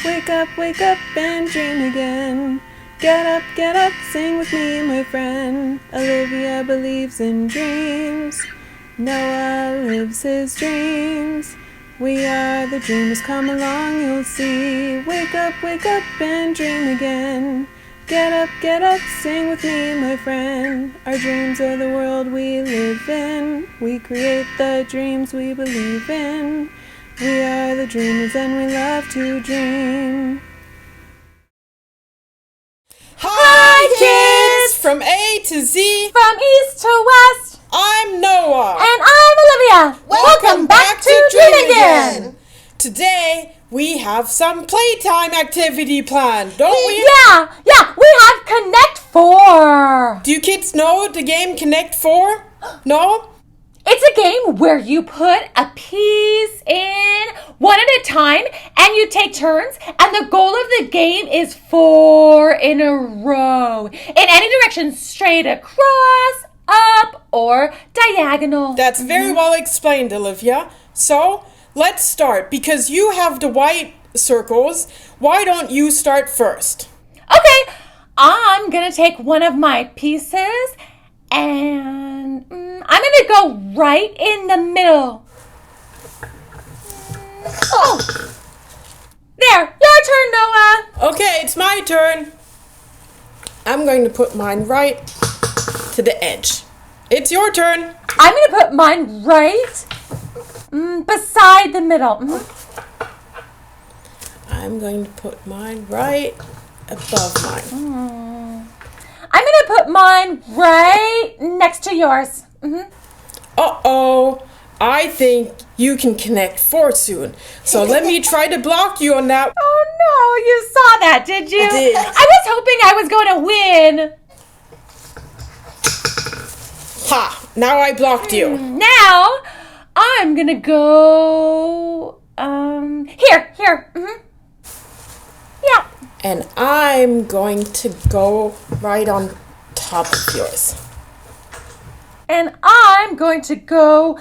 wake up and dream again. Get up, sing with me, my friend. Olivia believes in dreams. Noah lives his dreams. We are the dreamers, come along, you'll see. Wake up and dream again. Get up, sing with me, my friend. Our dreams are the world we live in. We create the dreams we believe in. We are the dreamers and we love to dream. Hi kids! From A to Z, from east to west, I'm Noah. and I'm Olivia. Welcome back to Dream Again. Today we have some playtime activity planned, don't we? Yeah, we have Connect 4. Do you kids know the game Connect 4? No? It's a game where you put a piece in one at a time and you take turns, and the goal of the game is 4 in a row in any direction, straight across, up, or diagonal. That's very well explained, Olivia. So, let's start. Because you have the white circles, why don't you start first? Okay, I'm gonna take one of my pieces and I'm gonna go right in the middle. Oh, there, your turn, Noah. Okay, it's my turn. I'm going to put mine right to the edge. It's your turn. I'm gonna put mine right beside the middle. I'm going to put mine right above mine. I'm gonna put mine right next to yours. Uh-oh. I think you can connect 4 soon. So let me try to block you on that. Oh no, you saw that, did you? I did. I was hoping I was going to win. Ha! Now I blocked you. Now, I'm gonna go, here. Yeah. And I'm going to go right on top of yours. And I'm going to go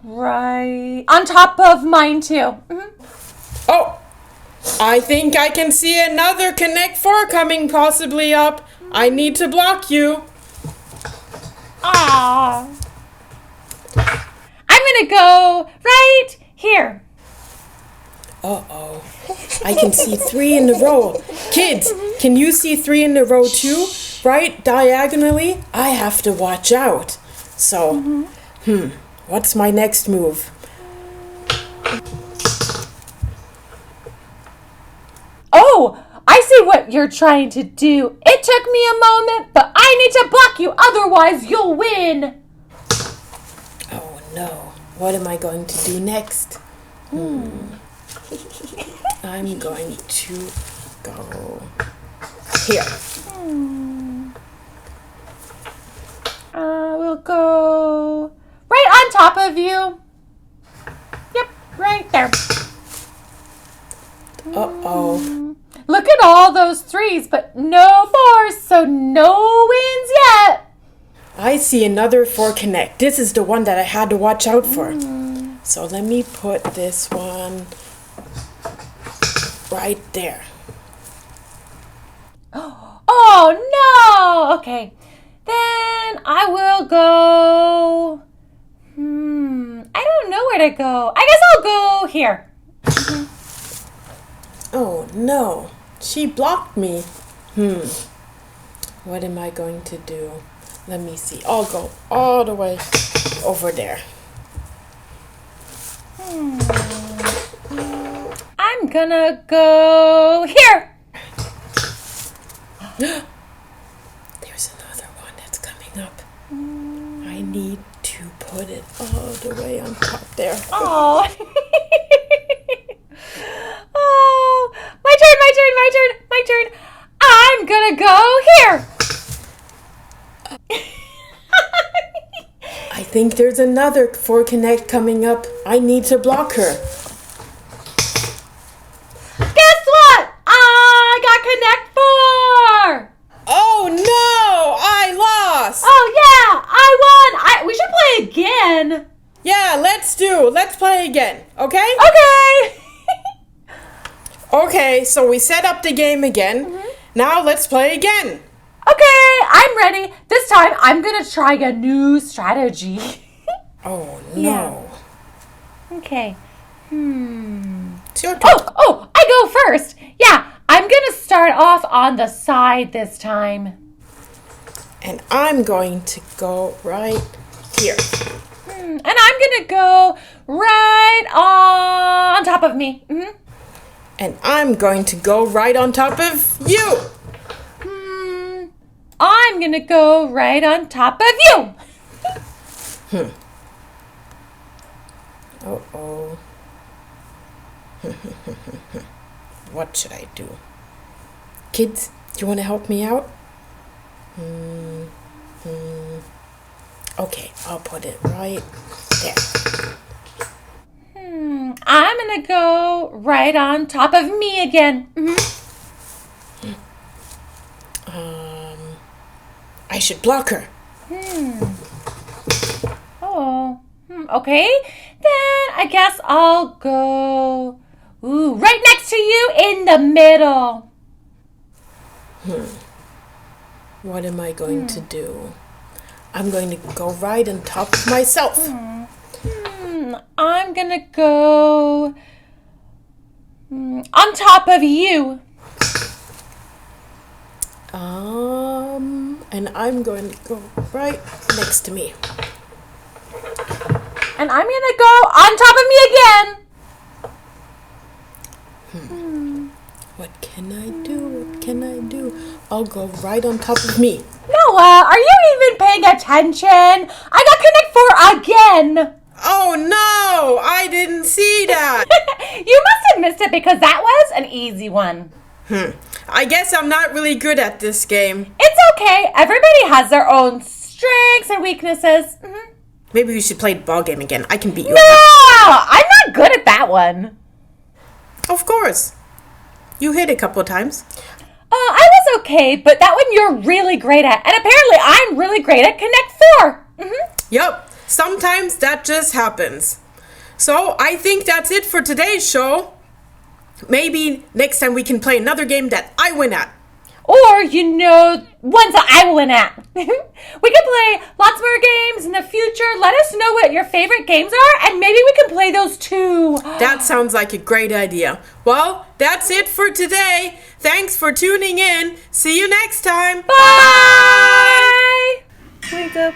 right on top of mine too. Oh! I think I can see another Connect 4 coming possibly up. I need to block you. Aww. I'm gonna go right here. Uh-oh. I can see 3 in a row. Kids, can you see 3 in a row too? Right diagonally? I have to watch out. So, what's my next move? Oh, I see what you're trying to do. It took me a moment, but I need to block you, otherwise you'll win. Oh no. What am I going to do next? I'm going to go here. We'll go right on top of you. Yep, right there. Uh-oh. Look at all those 3s, but no 4s, so no wins yet. I see another 4 Connect. This is the one that I had to watch out for. So let me put this one right there. Oh no! Okay, then I will go. I don't know where to go. I guess I'll go here. Oh no, she blocked me. What am I going to do? Let me see. I'll go all the way over there. I'm gonna go here. There's another one that's coming up. I need to put it all the way on top there. Oh. Oh, my turn. I'm gonna go here. I think there's another 4 Connect coming up. I need to block her. Guess what? I got Connect 4. Oh no! I lost! Oh yeah, I won. We should play again. Yeah, let's play again, okay? Okay. Okay, so we set up the game again. Now let's play again. Okay, I'm ready. This time I'm going to try a new strategy. Oh, no. Okay. It's your turn. Oh, I go first. Yeah, I'm going to start off on the side this time. And I'm going to go right here. And I'm going to go right on top of me. And I'm going to go right on top of you. I'm going to go right on top of you. Uh-oh. What should I do? Kids, do you want to help me out? Okay, I'll put it right there. I'm going to go right on top of me again. I should block her. Okay. Then I guess I'll go right next to you in the middle. What am I going to do? I'm going to go right on top of myself. I'm going to go on top of you. And I'm going to go right next to me. And I'm going to go on top of me again. What can I do? What can I do? I'll go right on top of me. Noah, are you even paying attention? I got Connect 4 again. Oh no! I didn't see that! You must have missed it because that was an easy one. I guess I'm not really good at this game. It's okay. Everybody has their own strengths and weaknesses. Maybe we should play the ball game again. I can beat you. No! I'm not good at that one. Of course. You hit a couple of times. I was okay, but that one you're really great at. And apparently I'm really great at Connect 4. Yup. Sometimes that just happens. So I think that's it for today's show. Maybe next time we can play another game that I win at. Or, ones that I win at. We can play lots more games in the future. Let us know what your favorite games are, and maybe we can play those too. That sounds like a great idea. Well, that's it for today. Thanks for tuning in. See you next time. Bye! Wake up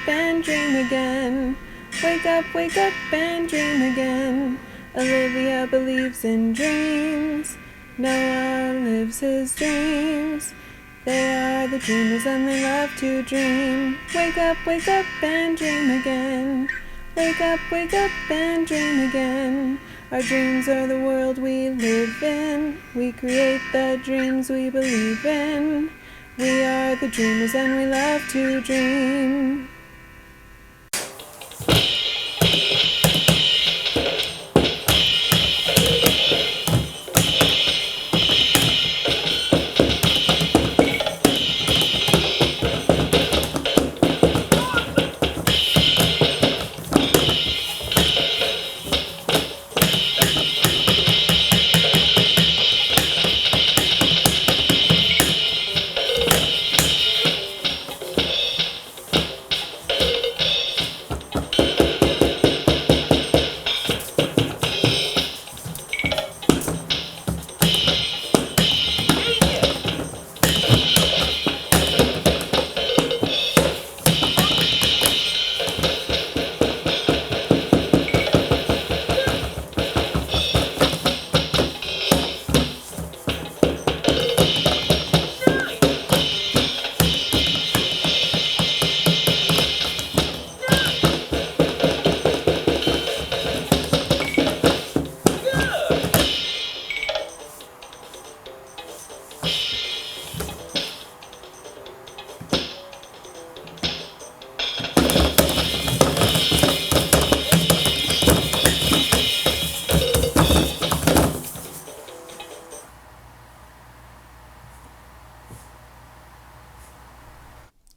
and dream again. Wake up and dream again. Olivia believes in dreams. Noah lives his dreams. They are the dreamers and they love to dream. Wake up and dream again. Wake up and dream again. Our dreams are the world we live in. We create the dreams we believe in. We are the dreamers and we love to dream.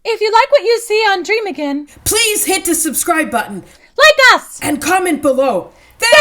If you like what you see on Dream Again, Please hit the subscribe button like us! and comment below. Thanks.